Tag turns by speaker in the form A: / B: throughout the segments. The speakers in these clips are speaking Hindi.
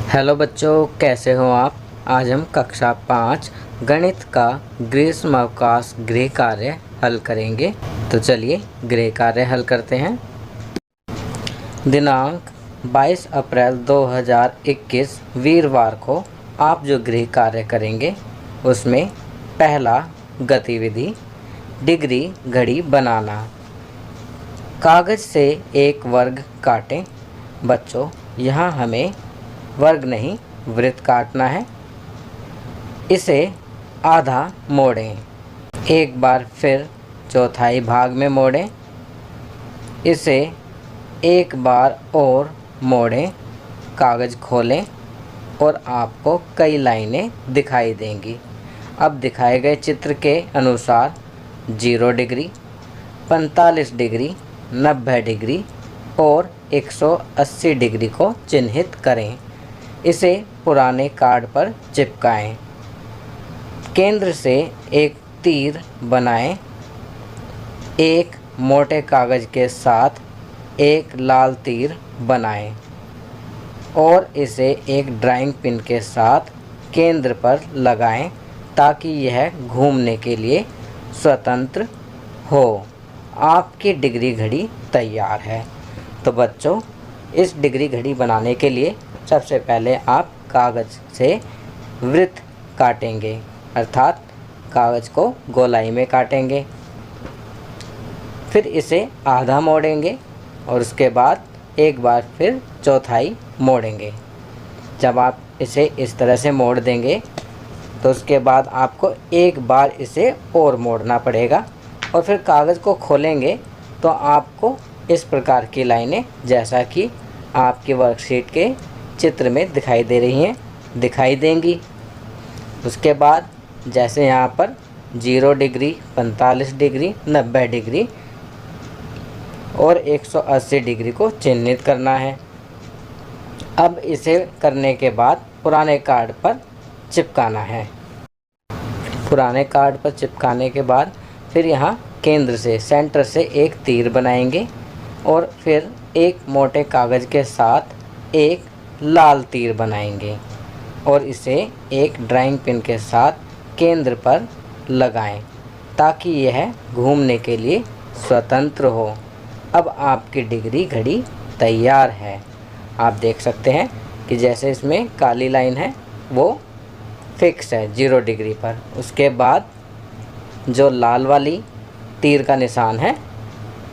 A: हेलो बच्चों, कैसे हो आप। आज हम कक्षा 5 गणित का ग्रीष्मावकाश गृह कार्य हल करेंगे। तो चलिए गृह कार्य हल करते हैं। दिनांक 22 अप्रैल 2021 वीरवार को आप जो गृह कार्य करेंगे उसमें पहला गतिविधि डिग्री घड़ी बनाना। कागज से एक वर्ग काटें। बच्चों, यहाँ हमें वर्ग नहीं वृत्त काटना है। इसे आधा मोड़ें, एक बार फिर चौथाई भाग में मोड़ें, इसे एक बार और मोड़ें। कागज़ खोलें और आपको कई लाइनें दिखाई देंगी। अब दिखाए गए चित्र के अनुसार 0 डिग्री, 45 डिग्री, 90 डिग्री और 180 डिग्री को चिन्हित करें। इसे पुराने कार्ड पर चिपकाएं। केंद्र से एक तीर बनाएं। एक मोटे कागज़ के साथ एक लाल तीर बनाएं और इसे एक ड्राइंग पिन के साथ केंद्र पर लगाएं ताकि यह घूमने के लिए स्वतंत्र हो। आपकी डिग्री घड़ी तैयार है। तो बच्चों, इस डिग्री घड़ी बनाने के लिए सबसे पहले आप कागज़ से वृत्त काटेंगे, अर्थात कागज़ को गोलाई में काटेंगे। फिर इसे आधा मोड़ेंगे और उसके बाद एक बार फिर चौथाई मोड़ेंगे। जब आप इसे इस तरह से मोड़ देंगे तो उसके बाद आपको एक बार इसे और मोड़ना पड़ेगा और फिर कागज़ को खोलेंगे तो आपको इस प्रकार की लाइनें, जैसा कि आपकी वर्कशीट के चित्र में दिखाई दे रही हैं, दिखाई देंगी। उसके बाद जैसे यहाँ पर 0 डिग्री, 45 डिग्री, 90 डिग्री और 180 डिग्री को चिन्हित करना है। अब इसे करने के बाद पुराने कार्ड पर चिपकाना है। पुराने कार्ड पर चिपकाने के बाद फिर यहाँ केंद्र से, सेंटर से एक तीर बनाएंगे और फिर एक मोटे कागज़ के साथ एक लाल तीर बनाएंगे और इसे एक ड्राइंग पिन के साथ केंद्र पर लगाएं ताकि यह घूमने के लिए स्वतंत्र हो। अब आपकी डिग्री घड़ी तैयार है। आप देख सकते हैं कि जैसे इसमें काली लाइन है वो फिक्स है 0 डिग्री पर। उसके बाद जो लाल वाली तीर का निशान है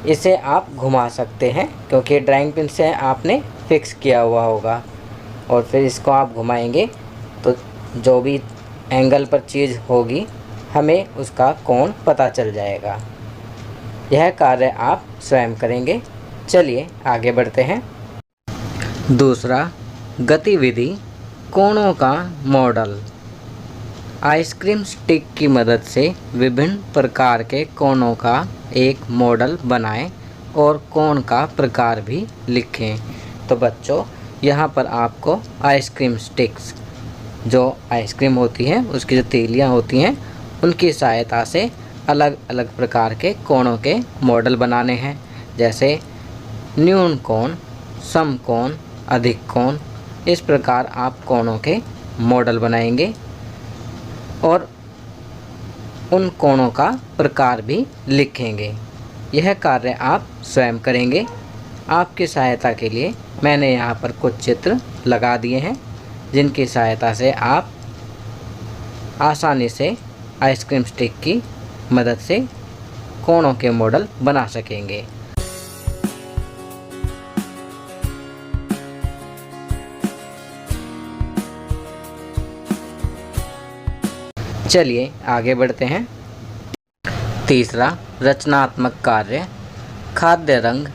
A: इसे आप घुमा सकते हैं, क्योंकि ड्राइंग पिन से आपने फिक्स किया हुआ होगा। और फिर इसको आप घुमाएंगे तो जो भी एंगल पर चीज़ होगी हमें उसका कोण पता चल जाएगा। यह कार्य आप स्वयं करेंगे। चलिए आगे बढ़ते हैं। दूसरा गतिविधि कोणों का मॉडल। आइसक्रीम स्टिक की मदद से विभिन्न प्रकार के कोणों का एक मॉडल बनाएं और कोण का प्रकार भी लिखें। तो बच्चों, यहाँ पर आपको आइसक्रीम स्टिक्स, जो आइसक्रीम होती हैं उसकी जो तीलियाँ होती हैं, उनकी सहायता से अलग अलग प्रकार के कोणों के मॉडल बनाने हैं। जैसे न्यून कोण, समकोण, अधिक कोण। इस प्रकार आप कोणों के मॉडल बनाएंगे और उन कोणों का प्रकार भी लिखेंगे। यह कार्य आप स्वयं करेंगे। आपकी सहायता के लिए मैंने यहाँ पर कुछ चित्र लगा दिए हैं जिनकी सहायता से आप आसानी से आइसक्रीम स्टिक की मदद से कोणों के मॉडल बना सकेंगे। चलिए आगे बढ़ते हैं। तीसरा रचनात्मक कार्य। खाद्य रंग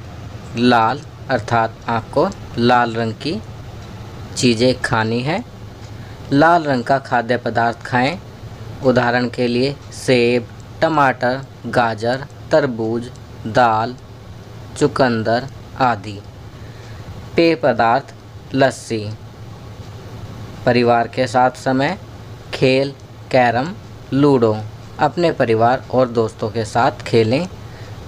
A: लाल, अर्थात आपको लाल रंग की चीज़ें खानी है। लाल रंग का खाद्य पदार्थ खाएं। उदाहरण के लिए सेब, टमाटर, गाजर, तरबूज, दाल, चुकंदर आदि। पेय पदार्थ लस्सी। परिवार के साथ समय, खेल कैरम, लूडो। अपने परिवार और दोस्तों के साथ खेलें।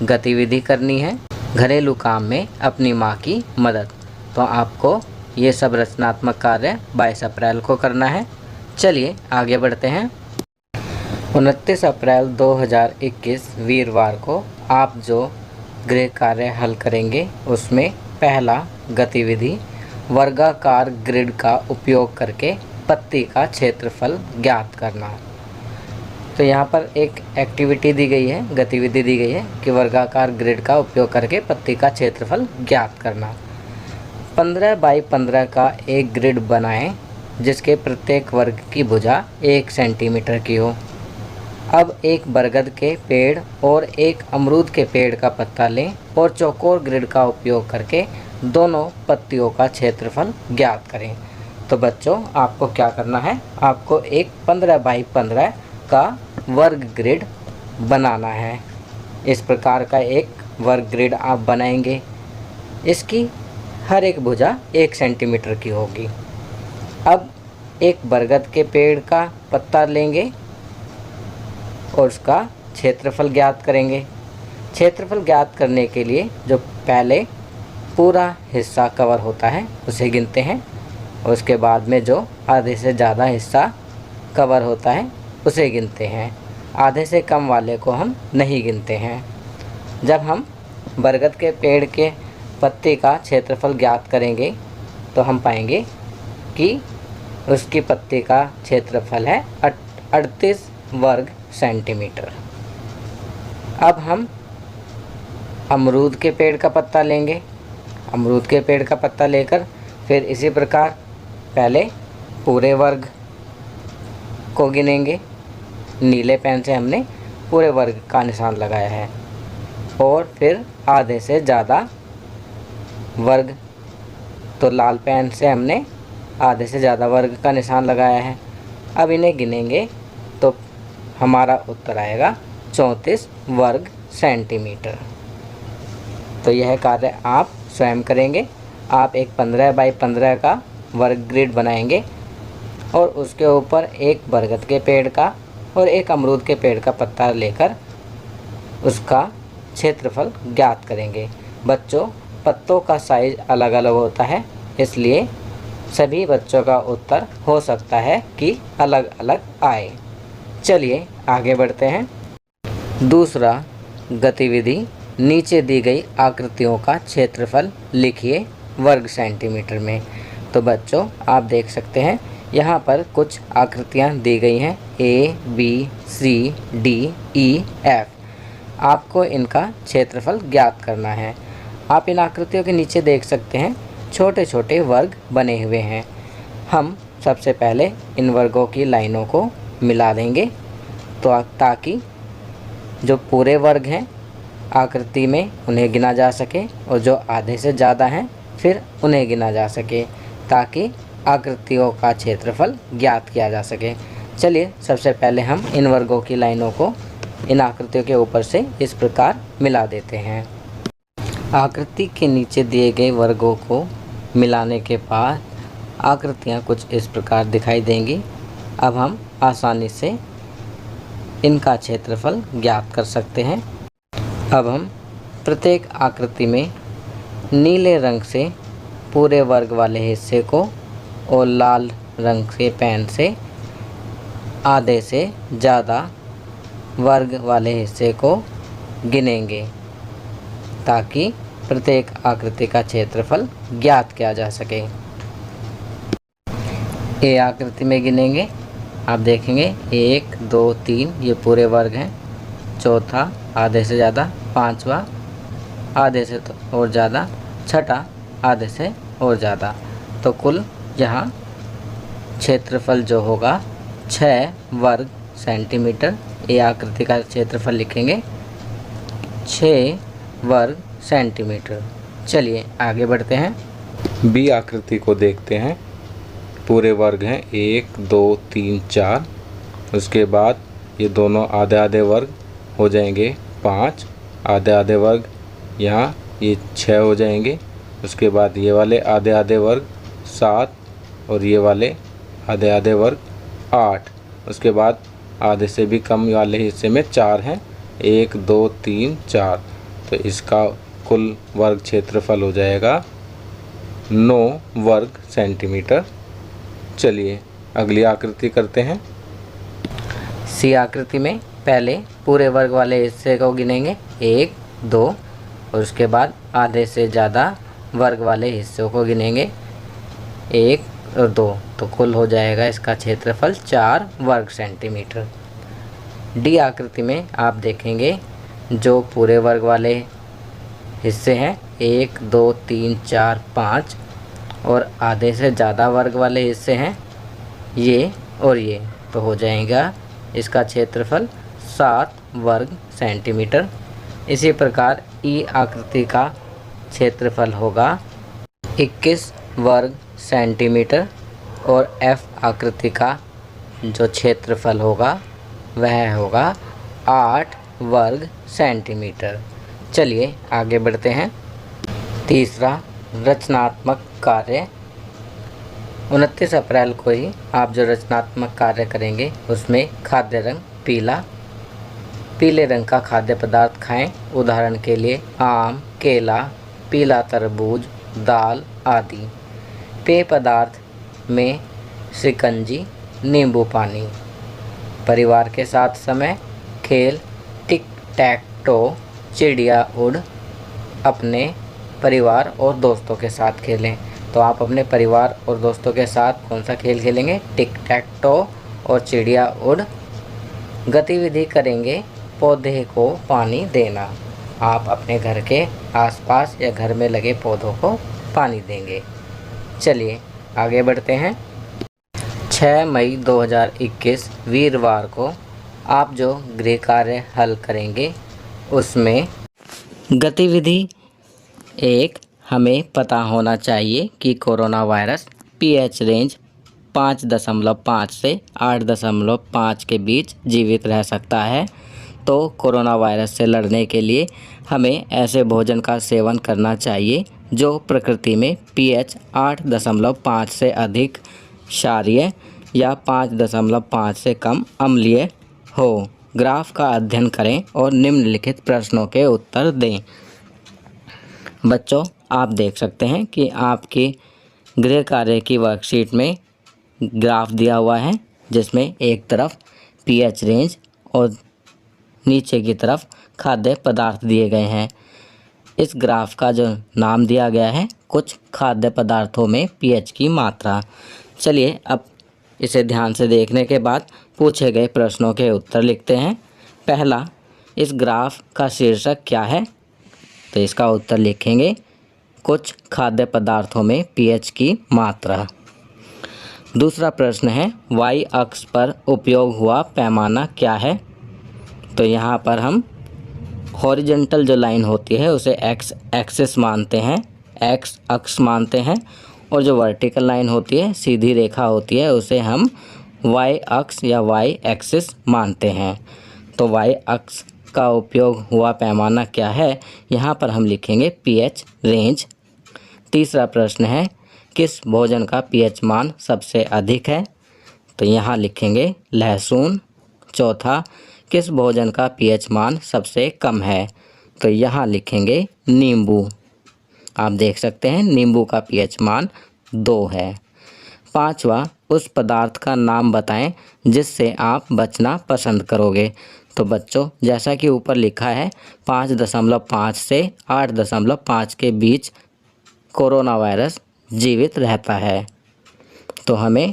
A: गतिविधि करनी है घरेलू काम में अपनी माँ की मदद। तो आपको ये सब रचनात्मक कार्य 22 अप्रैल को करना है। चलिए आगे बढ़ते हैं। 29 अप्रैल 2021 वीरवार को आप जो गृह कार्य हल करेंगे उसमें पहला गतिविधि वर्गाकार ग्रिड का उपयोग करके पत्ती का क्षेत्रफल ज्ञात करना। तो यहाँ पर एक एक्टिविटी दी गई है, गतिविधि दी गई है कि वर्गाकार ग्रिड का उपयोग करके पत्ती का क्षेत्रफल ज्ञात करना। 15 बाई 15 का एक ग्रिड बनाएं जिसके प्रत्येक वर्ग की भुजा 1 सेंटीमीटर की हो। अब एक बरगद के पेड़ और एक अमरूद के पेड़ का पत्ता लें और चौकोर ग्रिड का उपयोग करके दोनों पत्तियों का क्षेत्रफल ज्ञात करें। तो बच्चों आपको क्या करना है, आपको एक 15 बाई 15 का वर्ग ग्रिड बनाना है। इस प्रकार का एक वर्ग ग्रिड आप बनाएंगे। इसकी हर एक भुजा 1 सेंटीमीटर की होगी। अब एक बरगद के पेड़ का पत्ता लेंगे और उसका क्षेत्रफल ज्ञात करेंगे। क्षेत्रफल ज्ञात करने के लिए जो पहले पूरा हिस्सा कवर होता है उसे गिनते हैं और उसके बाद में जो आधे से ज़्यादा हिस्सा कवर होता है उसे गिनते हैं। आधे से कम वाले को हम नहीं गिनते हैं। जब हम बरगद के पेड़ के पत्ते का क्षेत्रफल ज्ञात करेंगे तो हम पाएंगे कि उसकी पत्ती का क्षेत्रफल है 38 वर्ग सेंटीमीटर। अब हम अमरूद के पेड़ का पत्ता लेंगे। अमरूद के पेड़ का पत्ता लेकर फिर इसी प्रकार पहले पूरे वर्ग को गिनेंगे। नीले पेन से हमने पूरे वर्ग का निशान लगाया है और फिर आधे से ज़्यादा वर्ग, तो लाल पेन से हमने आधे से ज़्यादा वर्ग का निशान लगाया है। अब इन्हें गिनेंगे तो हमारा उत्तर आएगा 34 वर्ग सेंटीमीटर। तो यह कार्य आप स्वयं करेंगे। आप एक 15 बाई 15 का वर्ग ग्रिड बनाएंगे और उसके ऊपर एक बरगद के पेड़ का और एक अमरूद के पेड़ का पत्ता लेकर उसका क्षेत्रफल ज्ञात करेंगे। बच्चों, पत्तों का साइज अलग अलग होता है, इसलिए सभी बच्चों का उत्तर हो सकता है कि अलग अलग आए। चलिए आगे बढ़ते हैं। दूसरा गतिविधि नीचे दी गई आकृतियों का क्षेत्रफल लिखिए वर्ग सेंटीमीटर में। तो बच्चों आप देख सकते हैं यहाँ पर कुछ आकृतियाँ दी गई हैं A, B, C, D, E, F। आपको इनका क्षेत्रफल ज्ञात करना है। आप इन आकृतियों के नीचे देख सकते हैं छोटे छोटे वर्ग बने हुए हैं। हम सबसे पहले इन वर्गों की लाइनों को मिला देंगे तो ताकि जो पूरे वर्ग हैं आकृति में उन्हें गिना जा सके और जो आधे से ज़्यादा हैं फिर उन्हें गिना जा सके, ताकि आकृतियों का क्षेत्रफल ज्ञात किया जा सके। चलिए सबसे पहले हम इन वर्गों की लाइनों को इन आकृतियों के ऊपर से इस प्रकार मिला देते हैं। आकृति के नीचे दिए गए वर्गों को मिलाने के बाद आकृतियाँ कुछ इस प्रकार दिखाई देंगी। अब हम आसानी से इनका क्षेत्रफल ज्ञात कर सकते हैं। अब हम प्रत्येक आकृति में नीले रंग से पूरे वर्ग वाले हिस्से को और लाल रंग के पेन से आधे से ज़्यादा वर्ग वाले हिस्से को गिनेंगे ताकि प्रत्येक आकृति का क्षेत्रफल ज्ञात किया जा सके। ए आकृति में गिनेंगे, आप देखेंगे 1, 2, 3 ये पूरे वर्ग हैं। चौथा आधे से ज़्यादा, पांचवा आधे से और ज़्यादा, छठा आधे से और ज़्यादा। तो कुल यहाँ क्षेत्रफल जो होगा 6 वर्ग सेंटीमीटर। ये आकृति का क्षेत्रफल लिखेंगे 6 वर्ग सेंटीमीटर। चलिए आगे बढ़ते हैं।
B: बी आकृति को देखते हैं। पूरे वर्ग हैं 1, 2, 3, 4। उसके बाद ये दोनों आधे आधे वर्ग हो जाएंगे 5, आधे आधे वर्ग यहाँ ये 6 हो जाएंगे। उसके बाद ये वाले आधे आधे वर्ग 7 और ये वाले आधे आधे वर्ग 8। उसके बाद आधे से भी कम वाले हिस्से में 4 हैं, 1, 2, 3, 4। तो इसका कुल वर्ग क्षेत्रफल हो जाएगा 9 वर्ग सेंटीमीटर। चलिए अगली आकृति करते हैं।
A: सी आकृति में पहले पूरे वर्ग वाले हिस्से को गिनेंगे 1, 2 और उसके बाद आधे से ज़्यादा वर्ग वाले हिस्सों को गिनेंगे 1 और 2, तो कुल हो जाएगा इसका क्षेत्रफल 4 वर्ग सेंटीमीटर। डी आकृति में आप देखेंगे जो पूरे वर्ग वाले हिस्से हैं 1, 2, 3, 4, 5 और आधे से ज़्यादा वर्ग वाले हिस्से हैं ये और ये, तो हो जाएगा इसका क्षेत्रफल 7 वर्ग सेंटीमीटर। इसी प्रकार ई आकृति का क्षेत्रफल होगा 21 वर्ग सेंटीमीटर और एफ आकृति का जो क्षेत्रफल होगा वह होगा 8 वर्ग सेंटीमीटर। चलिए आगे बढ़ते हैं। तीसरा रचनात्मक कार्य। 29 अप्रैल को ही आप जो रचनात्मक कार्य करेंगे उसमें खाद्य रंग पीला, पीले रंग का खाद्य पदार्थ खाएं। उदाहरण के लिए आम, केला, पीला तरबूज, दाल आदि। पेय पदार्थ में शिकंजी, नींबू पानी। परिवार के साथ समय खेल टिक टैक टो, चिड़िया उड़। अपने परिवार और दोस्तों के साथ खेलें, तो आप अपने परिवार और दोस्तों के साथ कौन सा खेल खेलेंगे? टिक टैक टो और चिड़िया उड़। गतिविधि करेंगे पौधे को पानी देना। आप अपने घर के आसपास या घर में लगे पौधों को पानी देंगे। चलिए आगे बढ़ते हैं। 6 मई 2021 वीरवार को आप जो गृह कार्य हल करेंगे उसमें गतिविधि 1, हमें पता होना चाहिए कि कोरोना वायरस पीएच रेंज 5.5 से 8.5 के बीच जीवित रह सकता है। तो कोरोना वायरस से लड़ने के लिए हमें ऐसे भोजन का सेवन करना चाहिए जो प्रकृति में पीएच 8.5 से अधिक क्षारीय या 5.5 से कम अम्लीय हो। ग्राफ का अध्ययन करें और निम्नलिखित प्रश्नों के उत्तर दें। बच्चों, आप देख सकते हैं कि आपकी गृह कार्य की वर्कशीट में ग्राफ दिया हुआ है जिसमें एक तरफ पीएच रेंज और नीचे की तरफ खाद्य पदार्थ दिए गए हैं। इस ग्राफ का जो नाम दिया गया है कुछ खाद्य पदार्थों में पीएच की मात्रा। चलिए अब इसे ध्यान से देखने के बाद पूछे गए प्रश्नों के उत्तर लिखते हैं। पहला, इस ग्राफ का शीर्षक क्या है? तो इसका उत्तर लिखेंगे कुछ खाद्य पदार्थों में पीएच की मात्रा। दूसरा प्रश्न है वाई अक्ष पर उपयोग हुआ पैमाना क्या है? तो यहाँ पर हम हॉरिजॉन्टल जो लाइन होती है उसे एक्स एक्सिस मानते हैं, एक्स अक्ष मानते हैं, और जो वर्टिकल लाइन होती है, सीधी रेखा होती है, उसे हम वाई अक्ष या वाई एक्सिस मानते हैं। तो वाई अक्ष का उपयोग हुआ पैमाना क्या है? यहाँ पर हम लिखेंगे पीएच रेंज। तीसरा प्रश्न है किस भोजन का पीएच मान सबसे अधिक है? तो यहाँ लिखेंगे लहसुन। चौथा, किस भोजन का पीएच मान सबसे कम है? तो यहाँ लिखेंगे नींबू। आप देख सकते हैं नींबू का पीएच मान 2 है। पांचवा, उस पदार्थ का नाम बताएं जिससे आप बचना पसंद करोगे। तो बच्चों, जैसा कि ऊपर लिखा है 5.5 से 8.5 के बीच कोरोना वायरस जीवित रहता है। तो हमें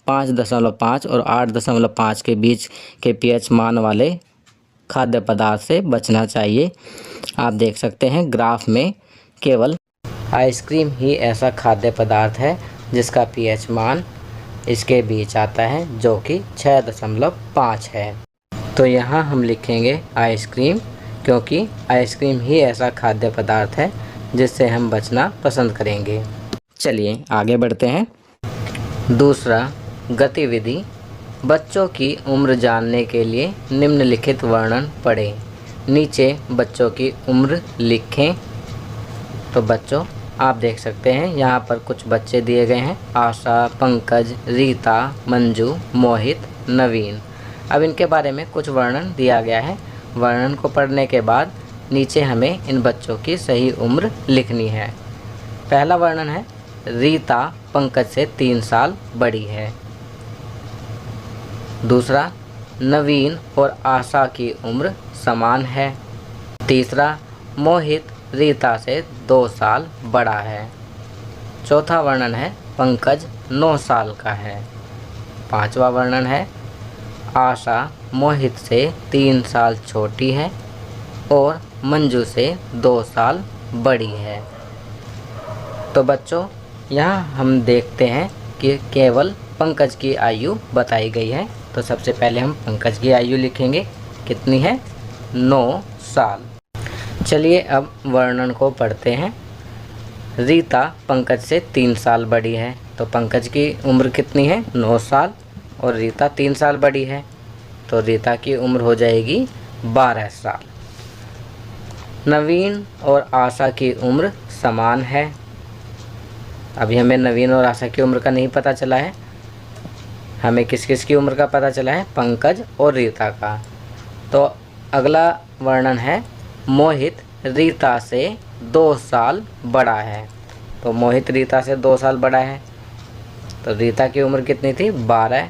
A: 5.5 और 8.5 के बीच के पीएच मान वाले खाद्य पदार्थ से बचना चाहिए। आप देख सकते हैं ग्राफ में केवल आइसक्रीम ही ऐसा खाद्य पदार्थ है जिसका पीएच मान इसके बीच आता है जो कि 6.5 है। तो यहाँ हम लिखेंगे आइसक्रीम क्योंकि आइसक्रीम ही ऐसा खाद्य पदार्थ है जिससे हम बचना पसंद करेंगे। चलिए आगे बढ़ते हैं। दूसरा, गतिविधि। बच्चों की उम्र जानने के लिए निम्नलिखित वर्णन पढ़ें। नीचे बच्चों की उम्र लिखें। तो बच्चों, आप देख सकते हैं यहाँ पर कुछ बच्चे दिए गए हैं, आशा, पंकज, रीता, मंजू, मोहित, नवीन। अब इनके बारे में कुछ वर्णन दिया गया है। वर्णन को पढ़ने के बाद नीचे हमें इन बच्चों की सही उम्र लिखनी है। पहला वर्णन है रीता पंकज से 3 साल बड़ी है। दूसरा, नवीन और आशा की उम्र समान है। तीसरा, मोहित रीता से 2 साल बड़ा है। चौथा वर्णन है पंकज 9 साल का है। पांचवा वर्णन है आशा मोहित से 3 साल छोटी है और मंजू से 2 साल बड़ी है। तो बच्चों, यहाँ हम देखते हैं कि केवल पंकज की आयु बताई गई है। तो सबसे पहले हम पंकज की आयु लिखेंगे, कितनी है? 9 साल। चलिए अब वर्णन को पढ़ते हैं। रीता पंकज से 3 साल बड़ी है, तो पंकज की उम्र कितनी है? 9 साल और रीता 3 साल बड़ी है, तो रीता की उम्र हो जाएगी 12 साल। नवीन और आशा की उम्र समान है। अभी हमें नवीन और आशा की उम्र का नहीं पता चला है, हमें किस किस की उम्र का पता चला है? पंकज और रीता का। तो अगला वर्णन है मोहित रीता से 2 साल बड़ा है। तो मोहित रीता से 2 साल बड़ा है, तो रीता की उम्र कितनी थी? 12,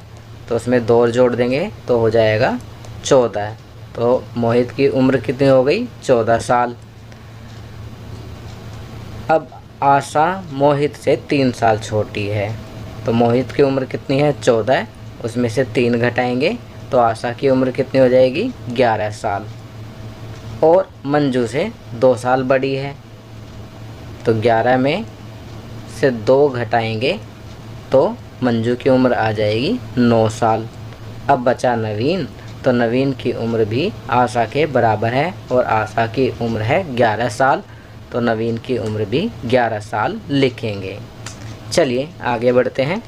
A: तो उसमें 2 और जोड़ देंगे तो हो जाएगा 14। तो मोहित की उम्र कितनी हो गई? 14 साल। अब आशा मोहित से 3 साल छोटी है, तो मोहित की उम्र कितनी है? 14, उसमें से 3 घटाएंगे तो आशा की उम्र कितनी हो जाएगी? 11 साल। और मंजू से 2 साल बड़ी है, तो 11 में से 2 घटाएंगे तो मंजू की उम्र आ जाएगी 9 साल। अब बचा नवीन, तो नवीन की उम्र भी आशा के बराबर है और आशा की उम्र है 11 साल, तो नवीन की उम्र भी 11 साल लिखेंगे। चलिए आगे बढ़ते हैं।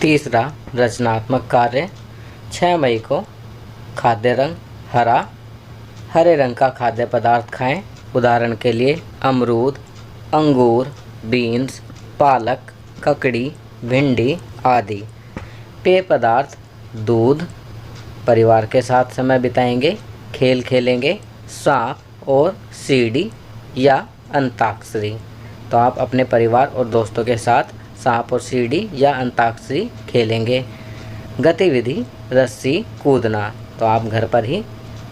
A: तीसरा रचनात्मक कार्य, 6 मई को खाद्य रंग हरा, हरे रंग का खाद्य पदार्थ खाएं। उदाहरण के लिए अमरूद, अंगूर, बीन्स, पालक, ककड़ी, भिंडी आदि। पेय पदार्थ दूध। परिवार के साथ समय बिताएंगे, खेल खेलेंगे, सांप और सीढ़ी या अंताक्षरी। तो आप अपने परिवार और दोस्तों के साथ सांप और सीढ़ी या अंताक्षरी खेलेंगे। गतिविधि रस्सी कूदना, तो आप घर पर ही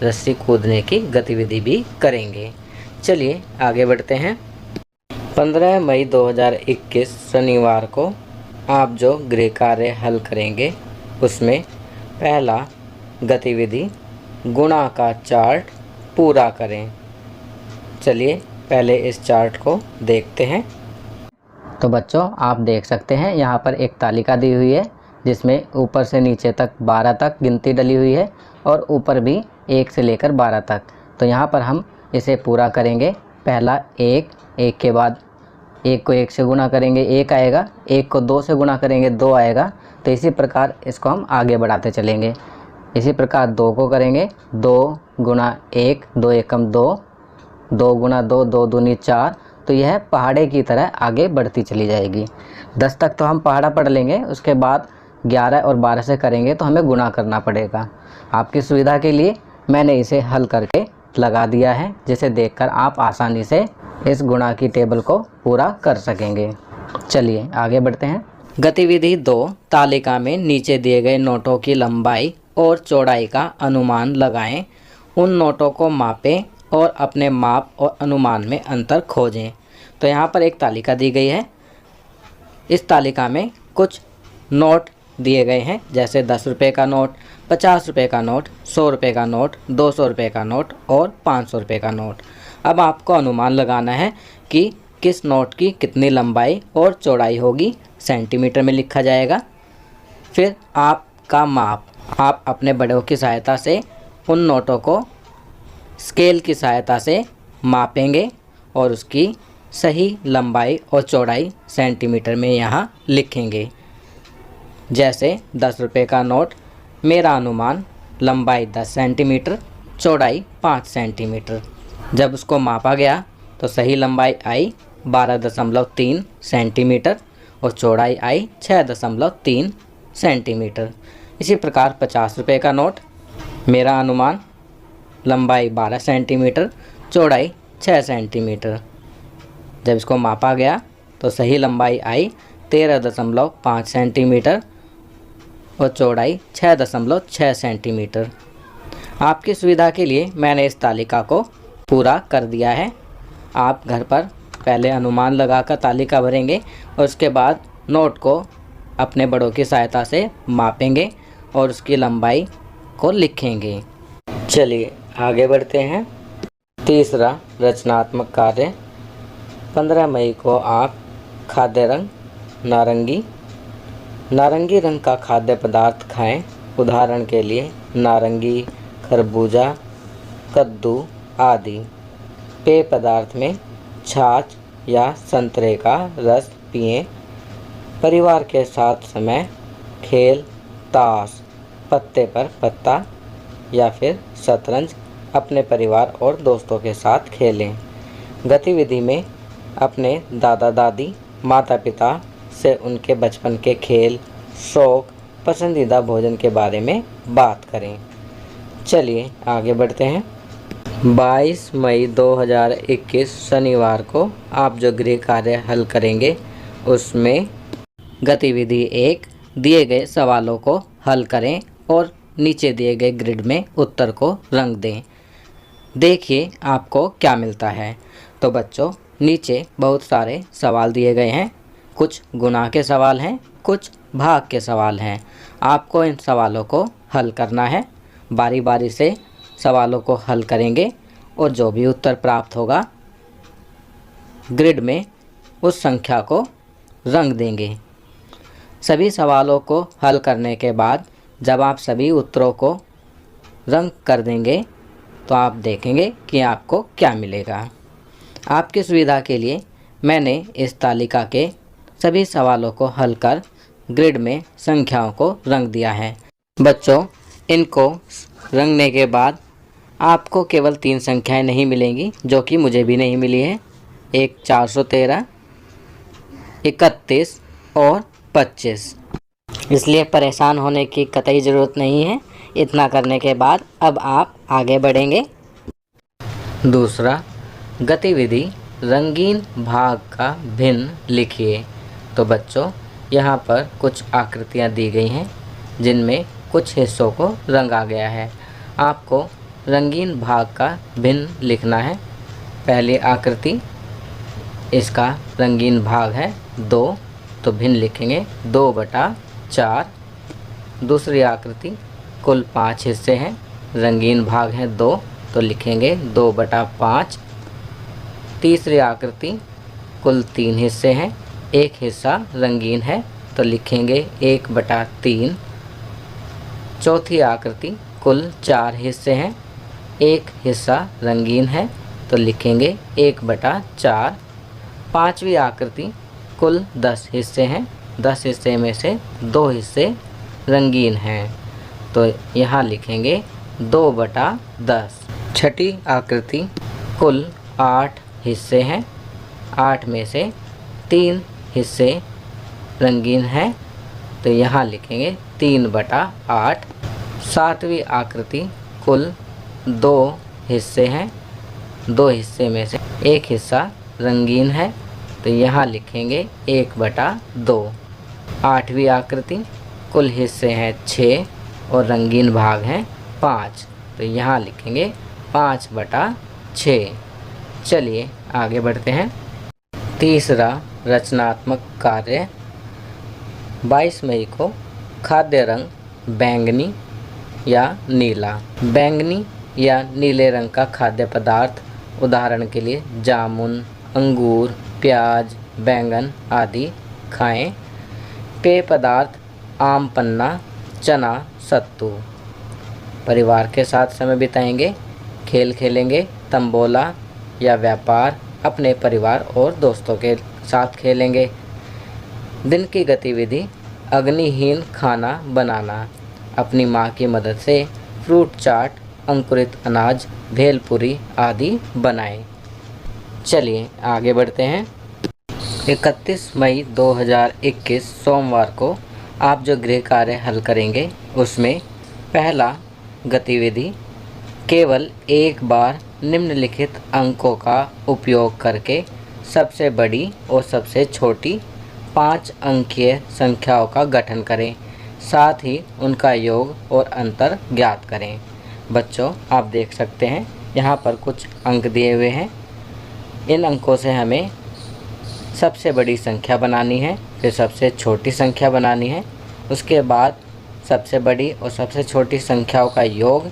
A: रस्सी कूदने की गतिविधि भी करेंगे। चलिए आगे बढ़ते हैं। 15 मई 2021 शनिवार को आप जो गृह कार्य हल करेंगे उसमें पहला गतिविधि गुणा का चार्ट पूरा करें। चलिए पहले इस चार्ट को देखते हैं। तो बच्चों, आप देख सकते हैं यहाँ पर एक तालिका दी हुई है जिसमें ऊपर से नीचे तक 12 तक गिनती डली हुई है और ऊपर भी 1 से लेकर 12 तक। तो यहाँ पर हम इसे पूरा करेंगे। पहला 1, 1 के बाद 1 को 1 से गुणा करेंगे 1 आएगा, 1 को 2 से गुणा करेंगे 2 आएगा। तो इसी प्रकार इसको हम आगे बढ़ाते चलेंगे। इसी प्रकार 2 को करेंगे 2 गुणा 1, 2 एकम 2, 2 गुणा 2, 2 दूनी 4। तो यह पहाड़े की तरह आगे बढ़ती चली जाएगी। 10 तक तो हम पहाड़ा पढ़ लेंगे, उसके बाद 11 और 12 से करेंगे तो हमें गुणा करना पड़ेगा। आपकी सुविधा के लिए मैंने इसे हल करके लगा दिया है, जिसे देखकर आप आसानी से इस गुणा की टेबल को पूरा कर सकेंगे। चलिए आगे बढ़ते हैं। गतिविधि 2, तालिका में नीचे दिए गए नोटों की लंबाई और चौड़ाई का अनुमान लगाएं। उन नोटों को मापें और अपने माप और अनुमान में अंतर खोजें। तो यहाँ पर एक तालिका दी गई है। इस तालिका में कुछ नोट दिए गए हैं, जैसे 10 रुपये का नोट, 50 रुपये का नोट, 100 रुपये का नोट, 200 रुपये का नोट और 500 रुपये का नोट। अब आपको अनुमान लगाना है कि किस नोट की कितनी लंबाई और चौड़ाई होगी। सेंटीमीटर में लिखा जाएगा। फिर आपका माप, आप अपने बड़ों की सहायता से उन नोटों को स्केल की सहायता से मापेंगे और उसकी सही लंबाई और चौड़ाई सेंटीमीटर में यहाँ लिखेंगे। जैसे 10 रुपये का नोट, मेरा अनुमान लंबाई 10 सेंटीमीटर, चौड़ाई 5 सेंटीमीटर। जब उसको मापा गया तो सही लंबाई आई 12.3 सेंटीमीटर और चौड़ाई आई 6.3 सेंटीमीटर। इसी प्रकार 50 रुपये का नोट, मेरा अनुमान लंबाई 12 सेंटीमीटर, चौड़ाई 6 सेंटीमीटर। जब इसको मापा गया तो सही लंबाई आई 13.5 सेंटीमीटर और चौड़ाई 6.6 सेंटीमीटर। आपकी सुविधा के लिए मैंने इस तालिका को पूरा कर दिया है। आप घर पर पहले अनुमान लगाकर तालिका भरेंगे और उसके बाद नोट को अपने बड़ों की सहायता से मापेंगे और उसकी लंबाई को लिखेंगे। चलिए आगे बढ़ते हैं। तीसरा रचनात्मक कार्य, 15 मई को आप खाद्य रंग नारंगी रंग का खाद्य पदार्थ खाएं। उदाहरण के लिए नारंगी, खरबूजा, कद्दू आदि। पेय पदार्थ में छाछ या संतरे का रस पिएं। परिवार के साथ समय खेल, ताश, पत्ते पर पत्ता या फिर शतरंज अपने परिवार और दोस्तों के साथ खेलें। गतिविधि में अपने दादा दादी, माता पिता से उनके बचपन के खेल, शौक, पसंदीदा भोजन के बारे में बात करें। चलिए आगे बढ़ते हैं। 22 मई 2021 शनिवार को आप जो गृह कार्य हल करेंगे उसमें गतिविधि 1, दिए गए सवालों को हल करें और नीचे दिए गए ग्रिड में उत्तर को रंग दें। देखिए आपको क्या मिलता है। तो बच्चों, नीचे बहुत सारे सवाल दिए गए हैं। कुछ गुणा के सवाल हैं, कुछ भाग के सवाल हैं। आपको इन सवालों को हल करना है। बारी बारी से सवालों को हल करेंगे और जो भी उत्तर प्राप्त होगा ग्रिड में उस संख्या को रंग देंगे। सभी सवालों को हल करने के बाद जब आप सभी उत्तरों को रंग कर देंगे तो आप देखेंगे कि आपको क्या मिलेगा। आपकी सुविधा के लिए मैंने इस तालिका के सभी सवालों को हल कर ग्रिड में संख्याओं को रंग दिया है। बच्चों, इनको रंगने के बाद आपको केवल 3 संख्याएं नहीं मिलेंगी जो कि मुझे भी नहीं मिली है। एक 413, 31 और 25। इसलिए परेशान होने की कतई ज़रूरत नहीं है। इतना करने के बाद अब आप आगे बढ़ेंगे। दूसरा, गतिविधि रंगीन भाग का भिन्न लिखिए। तो बच्चों, यहाँ पर कुछ आकृतियाँ दी गई हैं जिनमें कुछ हिस्सों को रंगा गया है। आपको रंगीन भाग का भिन्न लिखना है। पहली आकृति, इसका रंगीन भाग है 2, तो भिन्न लिखेंगे 2/4। दूसरी आकृति, कुल 5 हिस्से हैं, रंगीन भाग है 2, तो लिखेंगे 2/5। तीसरी आकृति, कुल 3 हिस्से हैं, एक हिस्सा रंगीन है, तो लिखेंगे 1/3। चौथी आकृति, कुल 4 हिस्से हैं, एक हिस्सा रंगीन है, तो लिखेंगे 1/4। पांचवी आकृति, कुल 10 हिस्से हैं, 10 हिस्से में से 2 हिस्से रंगीन हैं, तो यहाँ लिखेंगे 2/10। छठी आकृति, कुल 8 हिस्से हैं, 8 में से 3 हिस्से रंगीन हैं, तो यहाँ लिखेंगे 3/8। सातवीं आकृति, कुल 2 हिस्से हैं, 2 हिस्से में से एक हिस्सा रंगीन है, तो यहाँ लिखेंगे 1/2। आठवीं आकृति, कुल हिस्से हैं 6 और रंगीन भाग हैं 5, तो यहाँ लिखेंगे 5/6। चलिए आगे बढ़ते हैं। तीसरा रचनात्मक कार्य, 22 मई को खाद्य रंग बैंगनी या नीला। बैंगनी या नीले रंग का खाद्य पदार्थ, उदाहरण के लिए जामुन, अंगूर, प्याज, बैंगन आदि खाएं। पेय पदार्थ, आम पन्ना, चना, सत्तू। परिवार के साथ समय बिताएंगे, खेल खेलेंगे, तंबोला या व्यापार अपने परिवार और दोस्तों के साथ खेलेंगे। दिन की गतिविधि, अग्निहीन खाना बनाना। अपनी माँ की मदद से फ्रूट चाट, अंकुरित अनाज, भेलपुरी आदि बनाएं। चलिए आगे बढ़ते हैं। 31 मई 2021 सोमवार को आप जो गृह कार्य हल करेंगे उसमें पहला गतिविधि, केवल एक बार निम्नलिखित अंकों का उपयोग करके सबसे बड़ी और सबसे छोटी 5 अंकीय संख्याओं का गठन करें, साथ ही उनका योग और अंतर ज्ञात करें। बच्चों, आप देख सकते हैं यहाँ पर कुछ अंक दिए हुए हैं। इन अंकों से हमें सबसे बड़ी संख्या बनानी है, फिर सबसे छोटी संख्या बनानी है, उसके बाद सबसे बड़ी और सबसे छोटी संख्याओं का योग,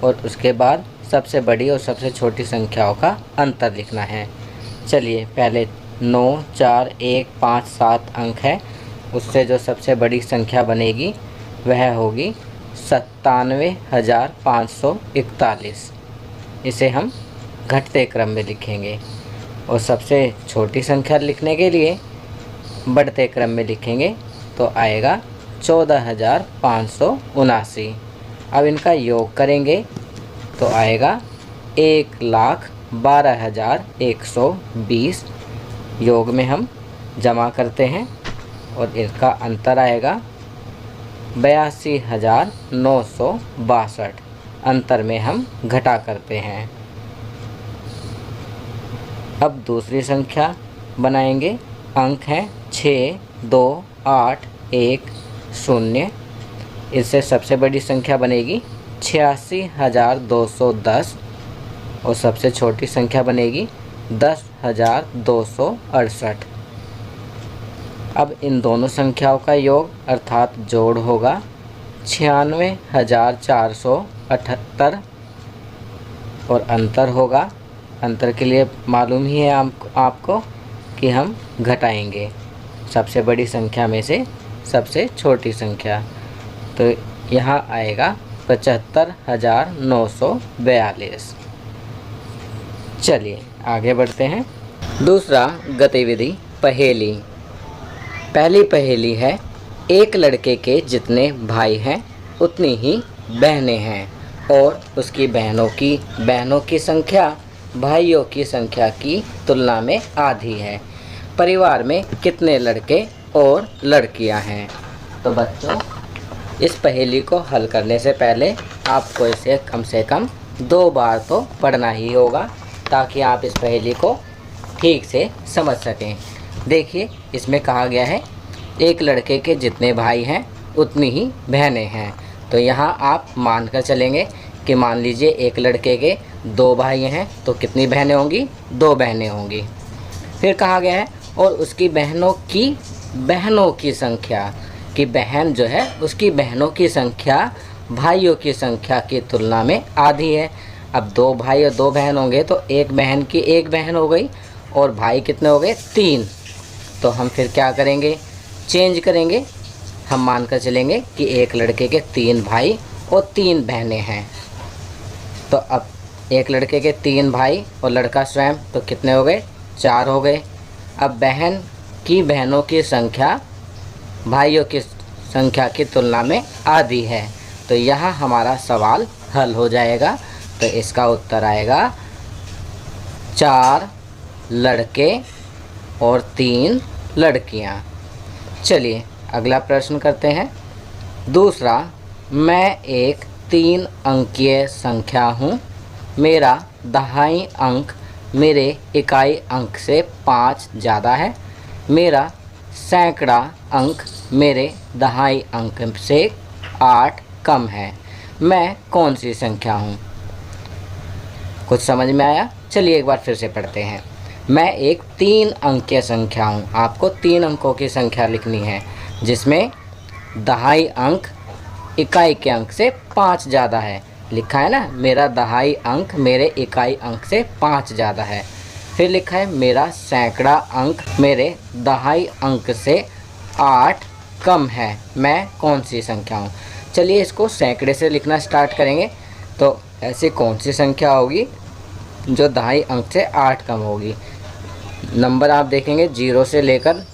A: और उसके बाद सबसे बड़ी और सबसे छोटी संख्याओं का अंतर लिखना है। चलिए, पहले 9, 4, 1, 5, 7 अंक है, उससे जो सबसे बड़ी संख्या बनेगी वह होगी 97,541। इसे हम घटते क्रम में लिखेंगे, और सबसे छोटी संख्या लिखने के लिए बढ़ते क्रम में लिखेंगे, तो आएगा 14,579। अब इनका योग करेंगे तो आएगा 1,12,120। योग में हम जमा करते हैं और इसका अंतर आएगा 82,962। अंतर में हम घटा करते हैं। अब दूसरी संख्या बनाएंगे। अंक हैं 6, 2, 8, 1, 0। इससे सबसे बड़ी संख्या बनेगी 86,210, और सबसे छोटी संख्या बनेगी 10,268। अब इन दोनों संख्याओं का योग अर्थात जोड़ होगा 96,478, और अंतर होगा, अंतर के लिए मालूम ही है आपको कि हम घटाएंगे सबसे बड़ी संख्या में से सबसे छोटी संख्या, तो यहाँ आएगा 75,942। चलिए आगे बढ़ते हैं। दूसरा गतिविधि पहेली। पहली पहेली है, एक लड़के के जितने भाई हैं उतनी ही बहनें हैं, और उसकी बहनों की संख्या भाइयों की संख्या की तुलना में आधी है। परिवार में कितने लड़के और लड़कियां हैं? तो बच्चों, इस पहेली को हल करने से पहले आपको इसे कम से कम 2 बार तो पढ़ना ही होगा, ताकि आप इस पहेली को ठीक से समझ सकें। देखिए, इसमें कहा गया है एक लड़के के जितने भाई हैं उतनी ही बहनें हैं। तो यहाँ आप मान कर चलेंगे कि मान लीजिए एक लड़के के 2 भाई हैं, तो कितनी बहनें होंगी? 2 बहनें होंगी। फिर कहा गया है और उसकी बहनों की संख्या, कि बहन जो है उसकी बहनों की संख्या भाइयों की संख्या की तुलना में आधी है। अब 2 भाई और 2 बहन होंगे तो एक बहन की 1 बहन हो गई, और भाई कितने हो गए? 3। तो हम फिर क्या करेंगे? चेंज करेंगे। हम मान कर चलेंगे कि एक लड़के के 3 भाई और 3 बहनें हैं। तो अब एक लड़के के 3 भाई और लड़का स्वयं, तो कितने हो गए? 4 हो गए। अब बहनों की संख्या भाइयों की संख्या की तुलना में आधी है, तो यहाँ हमारा सवाल हल हो जाएगा। तो इसका उत्तर आएगा 4 लड़के और 3 लड़कियाँ। चलिए अगला प्रश्न करते हैं। दूसरा, मैं एक 3 अंकीय संख्या हूँ। मेरा दहाई अंक मेरे इकाई अंक से 5 ज़्यादा है। मेरा सैकड़ा अंक मेरे दहाई अंक से 8 कम है। मैं कौन सी संख्या हूँ? कुछ समझ में आया? चलिए एक बार फिर से पढ़ते हैं। मैं एक 3 अंकीय संख्या हूँ। आपको 3 अंकों की संख्या लिखनी है, जिसमें दहाई अंक इकाई के अंक से 5 ज़्यादा है। लिखा है ना, मेरा दहाई अंक मेरे इकाई अंक से 5 ज़्यादा है। फिर लिखा है मेरा सैकड़ा अंक मेरे दहाई अंक से 8 कम है। मैं कौन सी संख्या हूँ? चलिए इसको सैकड़े से लिखना स्टार्ट करेंगे। तो ऐसी कौन सी संख्या होगी जो दहाई अंक से 8 कम होगी? नंबर आप देखेंगे 0 से लेकर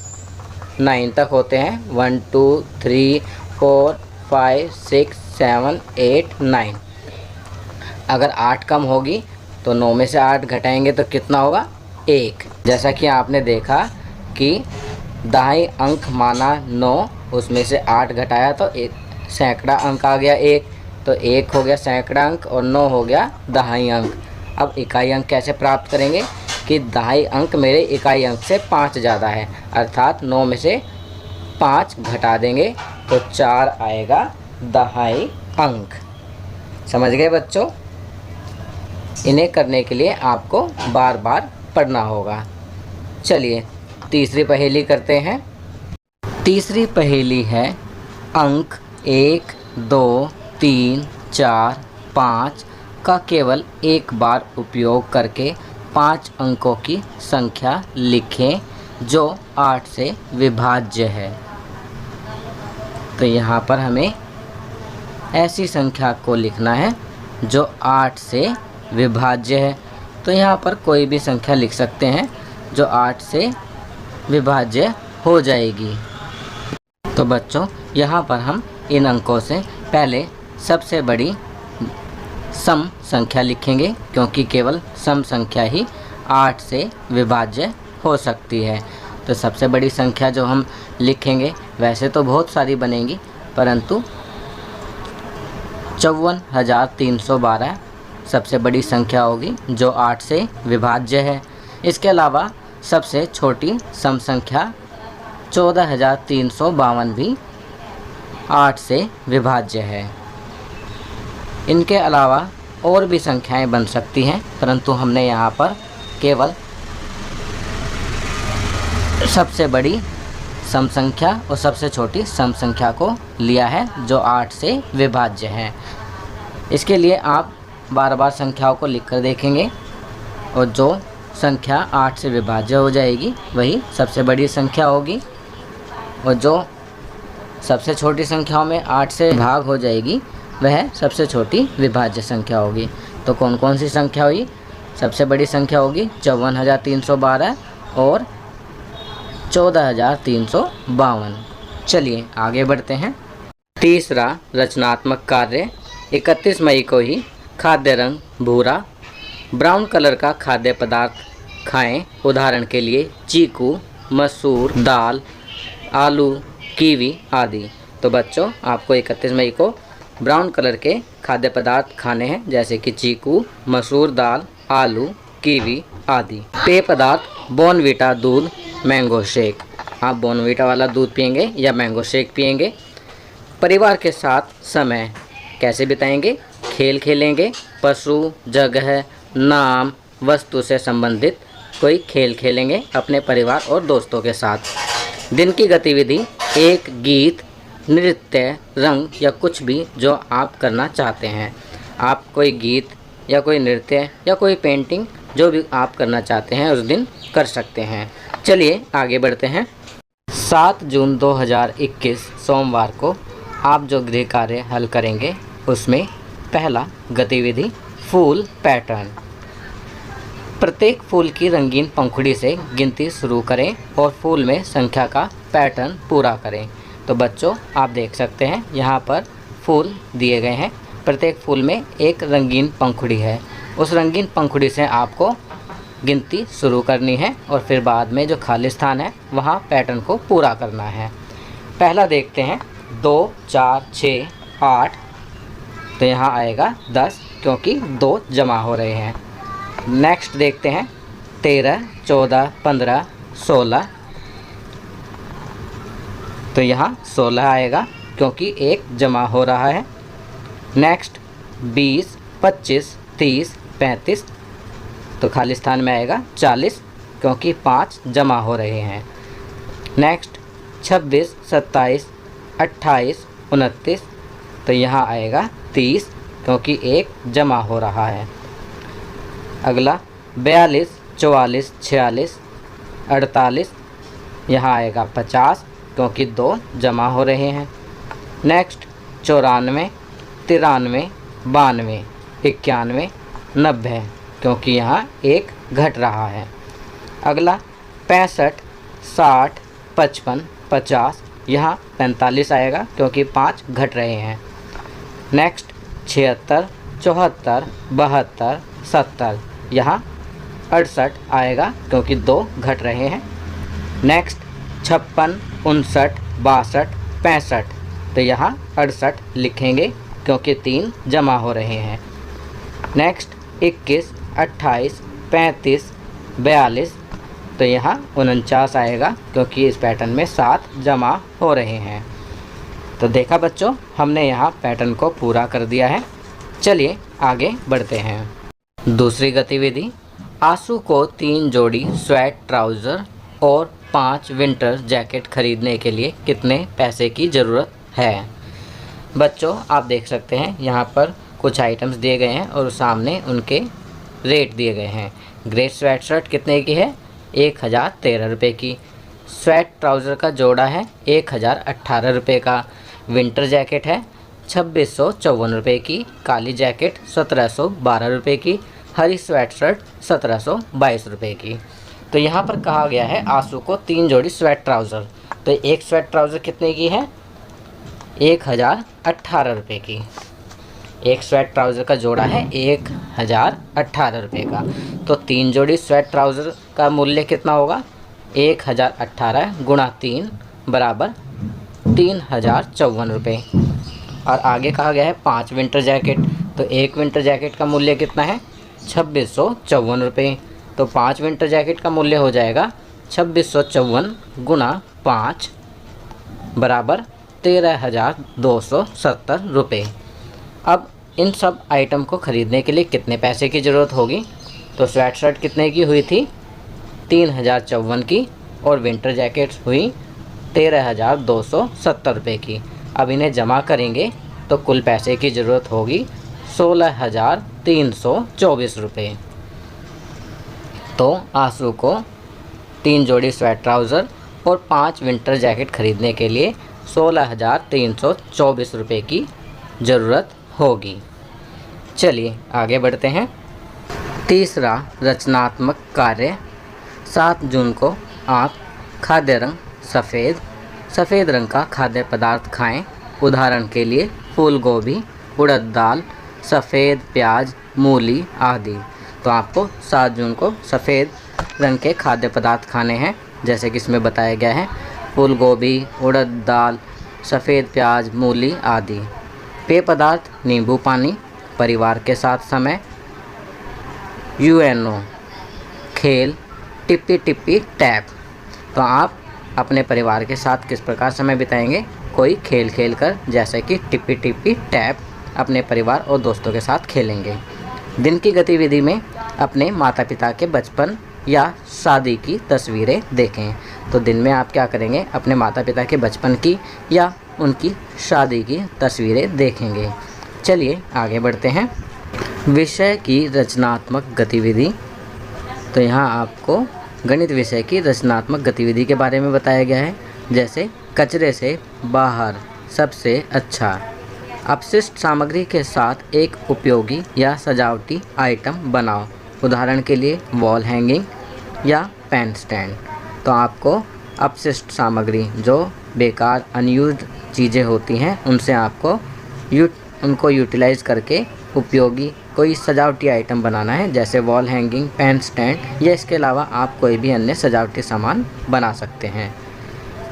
A: 9 तक होते हैं। 1 2 3 4 5 6 7 8 9। अगर 8 कम होगी तो 9 में से 8 घटाएंगे तो कितना होगा? 1। जैसा कि आपने देखा कि दहाई अंक माना 9, उसमें से 8 घटाया तो एक सैकड़ा अंक आ गया 1, तो 1 हो गया सैकड़ा अंक और 9 हो गया दहाई अंक। अब इकाई अंक कैसे प्राप्त करेंगे कि दहाई अंक मेरे इकाई अंक से 5 ज़्यादा है, अर्थात 9 में से 5 घटा देंगे तो 4 आएगा दहाई अंक। समझ गए बच्चों? इन्हें करने के लिए आपको बार बार पढ़ना होगा। चलिए तीसरी पहेली करते हैं। तीसरी पहेली है अंक 1, 2, 3, 4, 5 का केवल एक बार उपयोग करके 5 अंकों की संख्या लिखें जो 8 से विभाज्य है। तो यहाँ पर हमें ऐसी संख्या को लिखना है जो 8 से विभाज्य है। तो यहाँ पर कोई भी संख्या लिख सकते हैं जो 8 से विभाज्य हो जाएगी। तो बच्चों यहाँ पर हम इन अंकों से पहले सबसे बड़ी सम संख्या लिखेंगे, क्योंकि केवल सम संख्या ही 8 से विभाज्य हो सकती है। तो सबसे बड़ी संख्या जो हम लिखेंगे, वैसे तो बहुत सारी बनेंगी, परंतु 54,312 सबसे बड़ी संख्या होगी जो 8 से विभाज्य है। इसके अलावा सबसे छोटी सम संख्या 14,352 भी 8 से विभाज्य है। इनके अलावा और भी संख्याएं बन सकती हैं, परंतु हमने यहाँ पर केवल सबसे बड़ी सम संख्या और सबसे छोटी सम संख्या को लिया है जो 8 से विभाज्य है। इसके लिए आप बार बार संख्याओं को लिखकर देखेंगे और जो संख्या 8 से विभाज्य हो जाएगी वही सबसे बड़ी संख्या होगी, और जो सबसे छोटी संख्याओं में 8 से भाग हो जाएगी वह सबसे छोटी विभाज्य संख्या होगी। तो कौन कौन सी संख्या हुई? सबसे बड़ी संख्या होगी 54,312 और 14,352। चलिए आगे बढ़ते हैं। तीसरा रचनात्मक कार्य 31 मई को ही खाद्य रंग भूरा ब्राउन कलर का खाद्य पदार्थ खाएं। उदाहरण के लिए चीकू, मसूर दाल, आलू, कीवी आदि। तो बच्चों आपको 31 मई को ब्राउन कलर के खाद्य पदार्थ खाने हैं, जैसे कि चीकू, मसूर दाल, आलू, कीवी आदि। पेय पदार्थ बॉर्नवीटा दूध, मैंगो शेक। आप बॉर्नवीटा वाला दूध पियेंगे या मैंगो शेक पियेंगे। परिवार के साथ समय कैसे बिताएंगे? खेल खेलेंगे, पशु, जगह, नाम, वस्तु से संबंधित कोई खेल खेलेंगे अपने परिवार और दोस्तों के साथ। दिन की गतिविधि एक गीत, नृत्य, रंग या कुछ भी जो आप करना चाहते हैं। आप कोई गीत या कोई नृत्य या कोई पेंटिंग जो भी आप करना चाहते हैं उस दिन कर सकते हैं। चलिए आगे बढ़ते हैं। 7 जून 2021 सोमवार को आप जो गृह कार्य हल करेंगे उसमें पहला गतिविधि फूल पैटर्न। प्रत्येक फूल की रंगीन पंखुड़ी से गिनती शुरू करें और फूल में संख्या का पैटर्न पूरा करें। तो बच्चों आप देख सकते हैं यहाँ पर फूल दिए गए हैं। प्रत्येक फूल में एक रंगीन पंखुड़ी है। उस रंगीन पंखुड़ी से आपको गिनती शुरू करनी है और फिर बाद में जो खाली स्थान है वहाँ पैटर्न को पूरा करना है। पहला देखते हैं 2, 4, 6, 8। तो यहाँ आएगा 10 क्योंकि 2 जमा हो रहे हैं। नेक्स्ट देखते हैं 13, 14, 15, 16। तो यहाँ 16 आएगा क्योंकि 1 जमा हो रहा है। नेक्स्ट 20, 25, 30, 35। तो खाली स्थान में आएगा 40 क्योंकि 5 जमा हो रहे हैं। नेक्स्ट 26, 27, 28, 29। तो यहाँ आएगा 30 क्योंकि 1 जमा हो रहा है। अगला 42, 44, 46, 48। यहाँ आएगा 50 क्योंकि 2 जमा हो रहे हैं। नेक्स्ट 94, 93, 92, 91, 90 क्योंकि यहाँ 1 घट रहा है। अगला 65, 60, 55, 50। यहाँ 45 आएगा क्योंकि 5 घट रहे हैं। नेक्स्ट 76, 74, 72, 70। यहाँ 68 आएगा क्योंकि 2 घट रहे हैं। नेक्स्ट 56, 59, 62, 65। तो यहाँ 68 लिखेंगे क्योंकि 3 जमा हो रहे हैं। नेक्स्ट 21, 28, 35, 42, तो यहाँ 49 आएगा क्योंकि इस पैटर्न में 7 जमा हो रहे हैं। तो देखा बच्चों, हमने यहाँ पैटर्न को पूरा कर दिया है। चलिए आगे बढ़ते हैं। दूसरी गतिविधि, आशु को 3 जोड़ी स्वेट ट्राउज़र और 5 विंटर जैकेट खरीदने के लिए कितने पैसे की ज़रूरत है। बच्चों आप देख सकते हैं यहाँ पर कुछ आइटम्स दिए गए हैं और सामने उनके रेट दिए गए हैं। ग्रे स्वेट शर्ट कितने की है, 1013 रुपये की। स्वेट ट्राउज़र का जोड़ा है 1018 रुपये का। विंटर जैकेट है 2654 रुपये की। काली जैकेट 1712 रुपये की। हरी स्वेट शर्ट 1722 रुपये की। तो यहाँ पर कहा गया है आशु को 3 जोड़ी स्वेट ट्राउज़र, तो एक स्वेट ट्राउज़र कितने की है, 1018 रुपये की। एक स्वेट ट्राउज़र का जोड़ा है 1018 रुपये का। तो 3 जोड़ी स्वेट ट्राउज़र का मूल्य कितना होगा, 1018 गुणा 3 बराबर 3054 रुपये। और आगे कहा गया है 5 विंटर जैकेट, तो एक विंटर जैकेट का मूल्य कितना है, 2654 रुपये। तो 5 विंटर जैकेट का मूल्य हो जाएगा 2654 गुणा 5 बराबर 13,270 रुपये। अब इन सब आइटम को ख़रीदने के लिए कितने पैसे की ज़रूरत होगी। तो स्वेट शर्ट कितने की हुई थी, 3054 की, और विंटर जैकेट्स हुई 13,270 रुपये की। अब इन्हें जमा करेंगे तो कुल पैसे की ज़रूरत होगी 16,324 रुपये। तो आशु को 3 जोड़ी स्वेट ट्राउज़र और 5 विंटर जैकेट खरीदने के लिए 16,324 रुपये की ज़रूरत होगी। चलिए आगे बढ़ते हैं। तीसरा रचनात्मक कार्य, 7 जून को आप खाद्य रंग सफ़ेद रंग का खाद्य पदार्थ खाएं। उदाहरण के लिए फूल गोभी, उड़द दाल, सफ़ेद प्याज, मूली आदि। तो आपको 7 जून को सफ़ेद रंग के खाद्य पदार्थ खाने हैं, जैसे कि इसमें बताया गया है, फूल गोभी, उड़द दाल, सफ़ेद प्याज, मूली आदि। पेय पदार्थ नींबू पानी, परिवार के साथ समय, यूएनओ खेल, टिप्पी टिप्पी टैप। तो आप अपने परिवार के साथ किस प्रकार समय बिताएंगे, कोई खेल खेल कर, जैसे कि टिप्पी टिप्पी टैप अपने परिवार और दोस्तों के साथ खेलेंगे। दिन की गतिविधि में अपने माता पिता के बचपन या शादी की तस्वीरें देखें। तो दिन में आप क्या करेंगे, अपने माता पिता के बचपन की या उनकी शादी की तस्वीरें देखेंगे। चलिए आगे बढ़ते हैं। विषय की रचनात्मक गतिविधि, तो यहाँ आपको गणित विषय की रचनात्मक गतिविधि के बारे में बताया गया है, जैसे कचरे से बाहर सबसे अच्छा। अपशिष्ट सामग्री के साथ एक उपयोगी या सजावटी आइटम बनाओ। उदाहरण के लिए वॉल हैंगिंग या पेन स्टैंड। तो आपको अपशिष्ट सामग्री, जो बेकार अनयूज्ड चीज़ें होती हैं, उनसे आपको उनको यूटिलाइज़ करके उपयोगी कोई सजावटी आइटम बनाना है, जैसे वॉल हैंगिंग, पेन स्टैंड, या इसके अलावा आप कोई भी अन्य सजावटी सामान बना सकते हैं।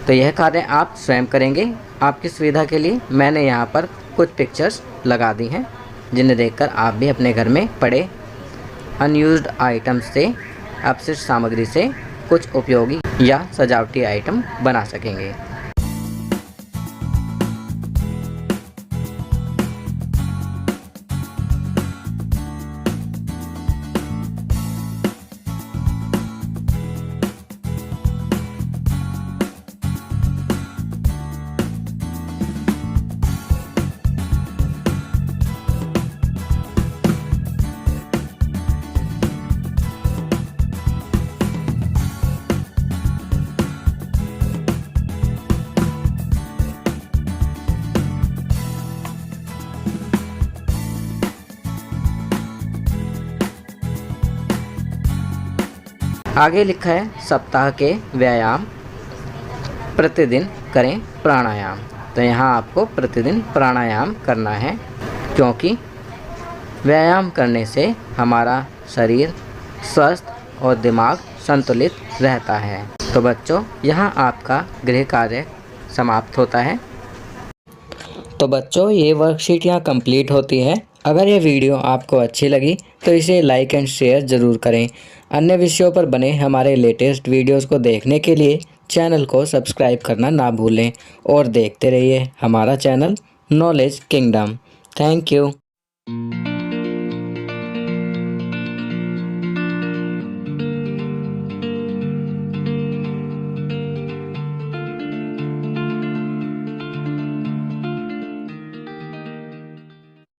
A: तो यह कार्य आप स्वयं करेंगे। आपकी सुविधा के लिए मैंने यहाँ पर कुछ पिक्चर्स लगा दी हैं, जिन्हें देखकर आप भी अपने घर में पड़े अनयूज्ड आइटम से, अपशिष्ट सामग्री से कुछ उपयोगी या सजावटी आइटम बना सकेंगे। आगे लिखा है सप्ताह के व्यायाम, प्रतिदिन करें प्राणायाम। तो यहाँ आपको प्रतिदिन प्राणायाम करना है, क्योंकि व्यायाम करने से हमारा शरीर स्वस्थ और दिमाग संतुलित रहता है। तो बच्चों, यहाँ आपका गृह कार्य समाप्त होता है। तो बच्चों, ये वर्कशीट यहाँ कंप्लीट होती है। अगर ये वीडियो आपको अच्छी लगी तो इसे लाइक एंड शेयर ज़रूर करें। अन्य विषयों पर बने हमारे लेटेस्ट वीडियोस को देखने के लिए चैनल को सब्सक्राइब करना ना भूलें और देखते रहिए हमारा channel knowledge kingdom. Thank you.